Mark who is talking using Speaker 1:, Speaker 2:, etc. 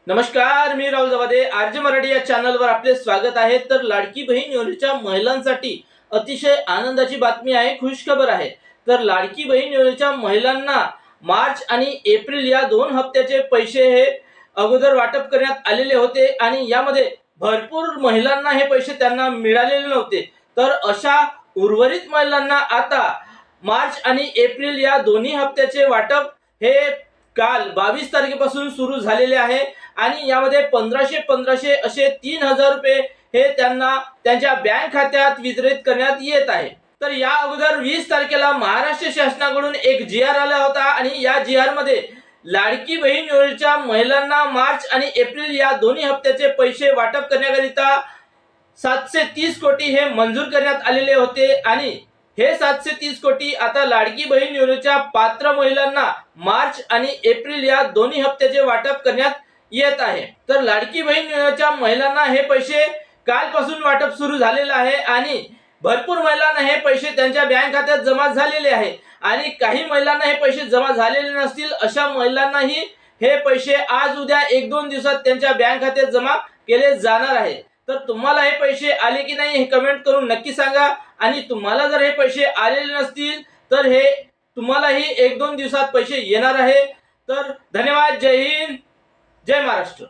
Speaker 1: नमस्कार, मी राहुल जवादे आरजे मराठी या चॅनलवर आपले स्वागत आहे। तर लाडकी बहीण योजनेच्या महिलांसाठी अतिशय आनंदाची बातमी आहे, खुशखबर आहे। तर लाडकी बहीण योजनेच्या महिलांना मार्च आणि एप्रिल या 2 हप्त्याचे पैसे हे अगोदर वाटप करण्यात आलेले होते आणि यामध्ये भरपूर महिलांना हे पैसे त्यांना मिळालेले नव्हते। तर अशा उर्वरित महिलांना आता मार्च आणि एप्रिल या दोन्ही हप्त्याचे वाटप हे काल 22 तारखेपासून सुरू झालेले आहे आणि यामध्ये 1500 असे 3000 रुपये हे त्यांना त्यांच्या बँक खात्यात वितरित करण्यात येत आहे। तर या अगोदर 20 तारखेला महाराष्ट्र शासनाकडून एक जी.आर. आला होता आणि या जी.आर. मध्ये लाडकी बहीण योजनेच्या महिलांना मार्च आणि एप्रिल या दोन्ही हप्त्याचे पैसे वाटप करण्याकरिता 730 कोटी हे मंजूर करण्यात आलेले होते आणि हे 730 कोटी आता लाडकी बहीण योजनेच्या पात्र महिलांना मार्च आणि एप्रिल या दोन्ही हप्त्याचे वाटप करण्यात येत आहे। तर लाडकी बहीण योजनेच्या महिलांना हे पैसे कालपासून वाटप सुरू झालेले आहे आणि भरपूर महिलांना हे पैसे त्यांच्या बँक खात्यात जमा झालेले आहे आणि काही महिलांना हे पैसे जमा झालेले नसतील अशा महिलांनाही हे पैसे आज उद्या 1-2 दिवसात त्यांच्या बँक खात्यात जमा केले जाणार आहे। तर तुम्हाला हे पैसे आले की नाही हे कमेंट करून नक्की सांगा आणि तुम्हाला जर हे पैसे आलेले नसतील तर हे तुम्हालाही 1-2 दिवसात पैसे येणार आहे। तर धन्यवाद, जय हिंद, जय महाराष्ट्र।